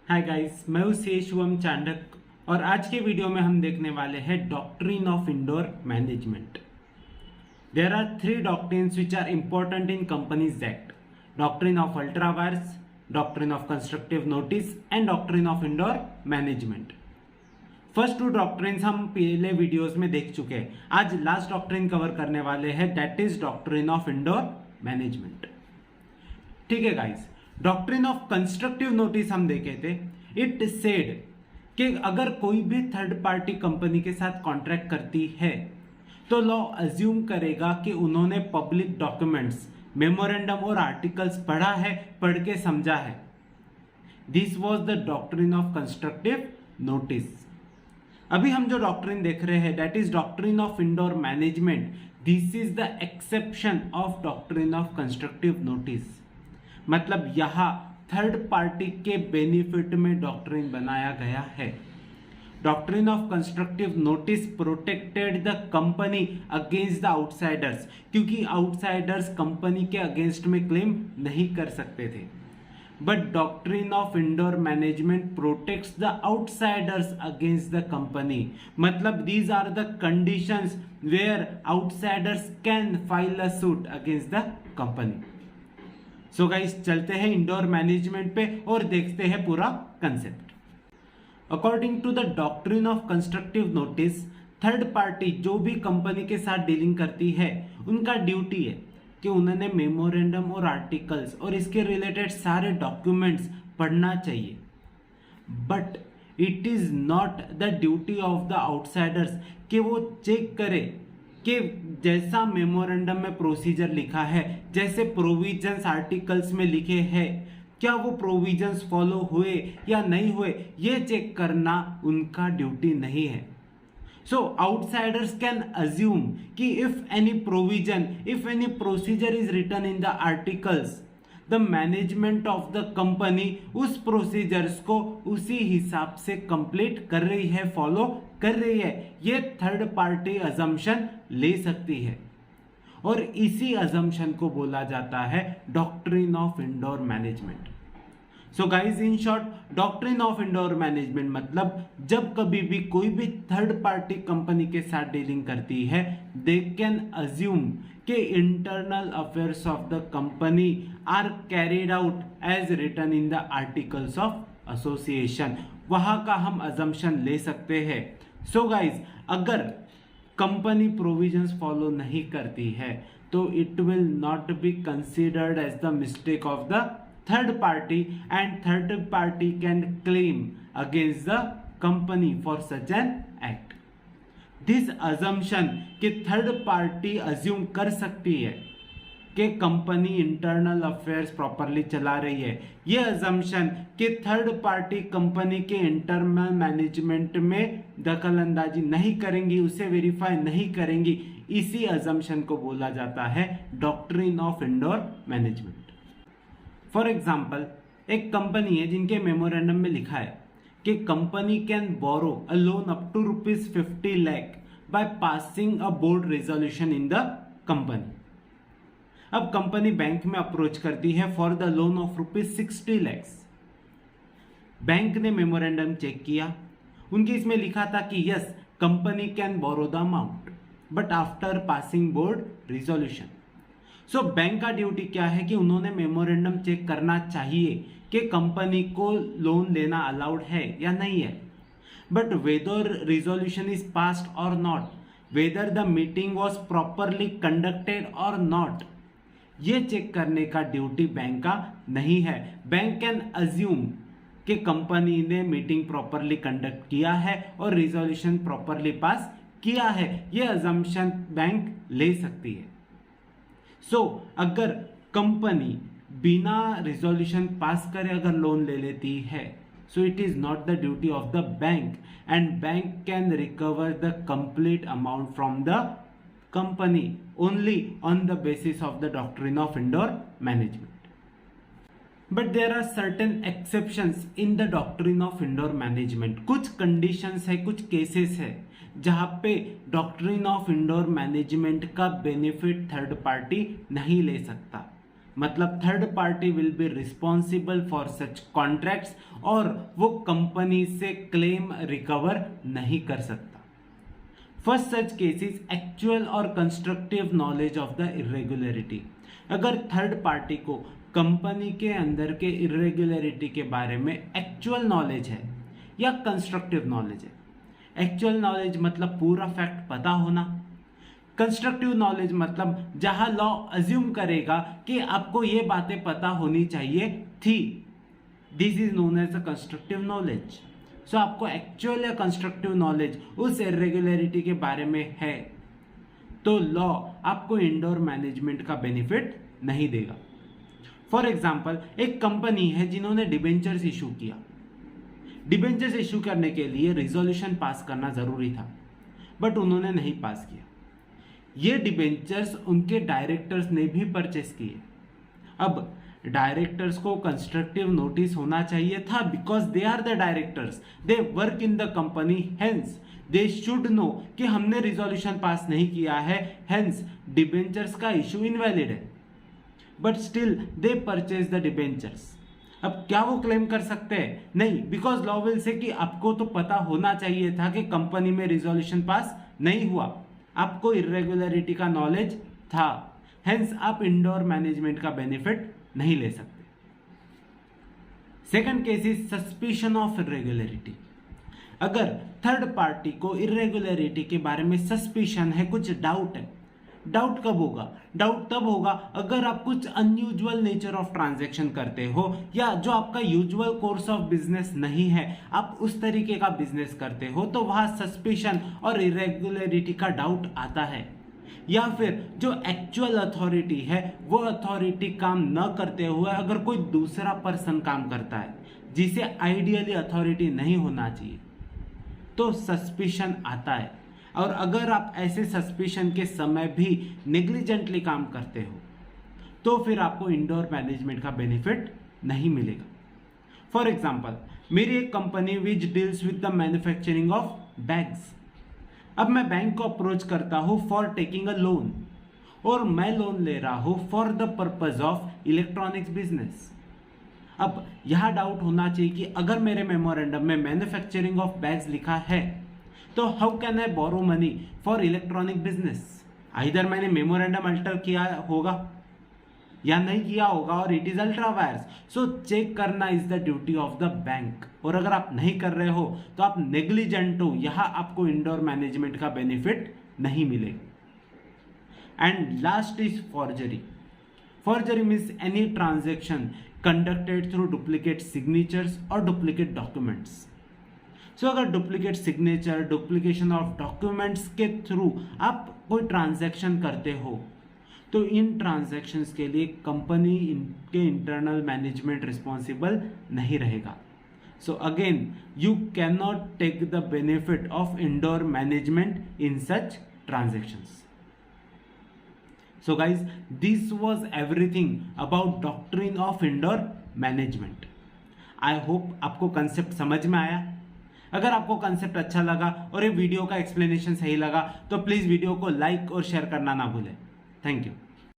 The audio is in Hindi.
हाय गाइस, मैं हूं शिवम चांडक और आज के वीडियो में हम देखने वाले हैं doctrine of indoor management. There are three doctrines which are important in Companies Act: doctrine of ultra vires, doctrine of constructive notice and doctrine of indoor management. First two doctrines हम पहले वीडियोस में देख चुके हैं। आज लास्ट डॉक्ट्रिन कवर करने वाले हैं, that is doctrine of indoor management. ठीक है guys, doctrine of constructive notice हम देखे थे। इट सेड कि अगर कोई भी थर्ड पार्टी कंपनी के साथ कॉन्ट्रैक्ट करती है तो लॉ अज्यूम करेगा कि उन्होंने पब्लिक डॉक्यूमेंट्स, मेमोरेंडम और आर्टिकल्स पढ़ा है, पढ़ के समझा है। This was the doctrine of constructive notice. अभी हम जो डॉक्ट्रिन देख रहे हैं, that is doctrine of indoor management. This is the exception of doctrine of constructive notice. मतलब यहां थर्ड पार्टी के बेनिफिट में डॉक्ट्रिन बनाया गया है। Doctrine of constructive notice protected the company against the outsiders, क्योंकि आउटसाइडर्स कंपनी के अगेंस्ट में क्लेम नहीं कर सकते थे। But doctrine of indoor management protects the outsiders against the company. मतलब these are the conditions where outsiders can file a suit against the company. So guys, चलते हैं इंडोर मैनेजमेंट पे और देखते हैं पूरा concept. According to the doctrine of constructive notice, third party जो भी कंपनी के साथ डीलिंग करती है, उनका ड्यूटी है कि उन्होंने मेमोरेंडम और आर्टिकल्स और इसके रिलेटेड सारे डॉक्यूमेंट्स पढ़ना चाहिए। But it is not the duty of the outsiders कि वो चेक करे कि जैसा मेमोरेंडम में प्रोसीजर लिखा है, जैसे प्रोविजंस आर्टिकल्स में लिखे हैं, क्या वो प्रोविजंस फॉलो हुए या नहीं हुए, ये चेक करना उनका ड्यूटी नहीं है। सो आउटसाइडर्स कैन अज्यूम कि if any provision, if any procedure is written in the articles, the management of the company उस प्रोसीजर्स को उसी हिसाब से कंप्लीट कर रही है, फॉलो कर रही है। ये थर्ड पार्टी अजम्पशन ले सकती है और इसी अजम्पशन को बोला जाता है doctrine of indoor management. So guys, in short, doctrine of indoor management मतलब जब कभी भी कोई भी थर्ड पार्टी कंपनी के साथ डीलिंग करती है, दे कैन अज्यूम कि internal affairs of the company are carried out as written in the articles of association. वहां का हम अजम्पशन ले सकते हैं। सो गाइज, अगर कंपनी प्रोविजंस फॉलो नहीं करती है तो it will not be considered as the mistake of the third party and third party can claim against the company for such an act. This assumption कि थर्ड पार्टी अज्यूम कर सकती है कि कंपनी इंटरनल अफेयर्स प्रॉपरली चला रही है, ये अजम्पशन कि थर्ड पार्टी कंपनी के इंटरनल मैनेजमेंट में दखल अंदाजी नहीं करेंगी, उसे वेरीफाई नहीं करेंगी, इसी अजम्पशन को बोला जाता है doctrine of indoor management. For example, एक कंपनी है जिनके मेमोरेंडम में लिखा है कि company can borrow a loan up to ₹50 lakh by passing a board resolution in the company. अब कंपनी बैंक में अप्रोच करती है for the loan of ₹60 lakhs। Bank ने मेमोरेंडम चेक किया, उनके इसमें लिखा था कि yes, company can borrow the amount but after passing board resolution. So bank का ड्यूटी क्या है कि उन्होंने मेमोरेंडम चेक करना चाहिए कि कंपनी को लोन लेना अलाउड है या नहीं है। But whether resolution is passed और not, whether the meeting was properly conducted और नॉट, ये चेक करने का ड्यूटी बैंक का नहीं है। बैंक कैन अज्यूम कि कंपनी ने मीटिंग प्रॉपरली कंडक्ट किया है और रिजोल्यूशन प्रॉपरली पास किया है, ये अजम्पशन बैंक ले सकती है। सो अगर कंपनी बिना रिजोल्यूशन पास करे अगर लोन ले लेती है, so it is not the duty of the bank and bank can recover the complete amount from the company only on the basis of the doctrine of indoor management. But there are certain exceptions in the doctrine of indoor management. कुछ कंडीशंस है, कुछ केसेस है जहां पे डॉक्ट्रिन ऑफ इंडोर मैनेजमेंट का बेनिफिट थर्ड पार्टी नहीं ले सकता। मतलब third party will be responsible for such contracts और वो कंपनी से क्लेम रिकवर नहीं कर सकता। फर्स्ट सच केसेस एक्चुअल और constructive knowledge of the irregularity. अगर थर्ड पार्टी को कंपनी के अंदर के इरेगुलरिटी के बारे में एक्चुअल नॉलेज है या कंस्ट्रक्टिव नॉलेज है, एक्चुअल नॉलेज मतलब पूरा फैक्ट पता होना, कंस्ट्रक्टिव नॉलेज मतलब जहां लॉ अज्यूम करेगा कि आपको ये बातें पता होनी चाहिए थी, this is known as a constructive knowledge. So आपको एक्चुअल या कंस्ट्रक्टिव नॉलेज उस इरेगुलरिटी के बारे में है तो लॉ आपको इंडोर मैनेजमेंट का बेनिफिट नहीं देगा। फॉर एग्जाम्पल, एक कंपनी है जिन्होंने डिबेंचर्स इशू किया। डिबेंचर्स इशू करने के लिए रिजोल्यूशन पास करना जरूरी था, बट उन्होंने नहीं पास किया। ये डिबेंचर्स उनके डायरेक्टर्स ने भी परचेस किए। अब डायरेक्टर्स को कंस्ट्रक्टिव नोटिस होना चाहिए था because they are the directors, they work in the company, hence they should know कि हमने रिजोल्यूशन पास नहीं किया है, हेंस डिबेंचर्स का इशू इनवैलिड है। But still they purchase the debentures. अब क्या वो क्लेम कर सकते हैं? नहीं, बिकॉज लॉ विल से कि आपको तो पता होना चाहिए था कि कंपनी में रिजोल्यूशन पास नहीं हुआ, आपको इरेगुलरिटी का नॉलेज था, हेंस आप इंडोर मैनेजमेंट का बेनिफिट नहीं ले सकते। Second case is suspicion of irregularity. अगर थर्ड पार्टी को इरेगुलरिटी के बारे में सस्पिशन है, कुछ डाउट है। डाउट कब होगा? डाउट तब होगा अगर आप कुछ अनयूजुअल नेचर ऑफ ट्रांजैक्शन करते हो या जो आपका यूजुअल कोर्स ऑफ बिजनेस नहीं है, आप उस तरीके का बिजनेस करते हो, तो वहां सस्पिशन और इरेगुलरिटी का डाउट आता है। या फिर जो एक्चुअल अथॉरिटी है वो अथॉरिटी काम न करते हुए अगर कोई दूसरा पर्सन काम करता है जिसे आइडियली अथॉरिटी नहीं होना चाहिए, तो सस्पिशन आता है। और अगर आप ऐसे सस्पिशन के समय भी नेग्लिजेंटली काम करते हो तो फिर आपको इंडोर मैनेजमेंट का बेनिफिट नहीं मिलेगा। फॉर एग्जाम्पल, मेरी एक company which deals with the manufacturing of bags. अब मैं बैंक को अप्रोच करता हूं फॉर टेकिंग अ लोन और मैं लोन ले रहा हूं for the purpose of electronics business. अब यह डाउट होना चाहिए कि अगर मेरे मेमोरेंडम में मैन्युफैक्चरिंग ऑफ बैग्स लिखा है तो how can I borrow money for electronic business? Either मैंने मेमोरेंडम अल्टर किया होगा या नहीं किया होगा और it is ultra vires. So check करना is the duty of the bank. और अगर आप नहीं कर रहे हो तो आप नेग्लिजेंट हो, यहां आपको इंडोर मैनेजमेंट का बेनिफिट नहीं मिलेगा। And last is forgery. Forgery means any transaction conducted through duplicate signatures और डुप्लीकेट डॉक्यूमेंट्स। सो अगर duplicate signature, duplication of documents के थ्रू आप कोई ट्रांजैक्शन करते हो तो इन ट्रांजैक्शंस के लिए कंपनी के इंटरनल मैनेजमेंट रिस्पॉन्सिबल नहीं रहेगा। So again you can not take the benefit of indoor management in such transactions. So guys, this was everything about doctrine of indoor management. I hope आपको कंसेप्ट समझ में आया। अगर आपको कंसेप्ट अच्छा लगा और ये वीडियो का एक्सप्लेनेशन सही लगा तो प्लीज वीडियो को लाइक और शेयर करना ना भूलें। Thank you.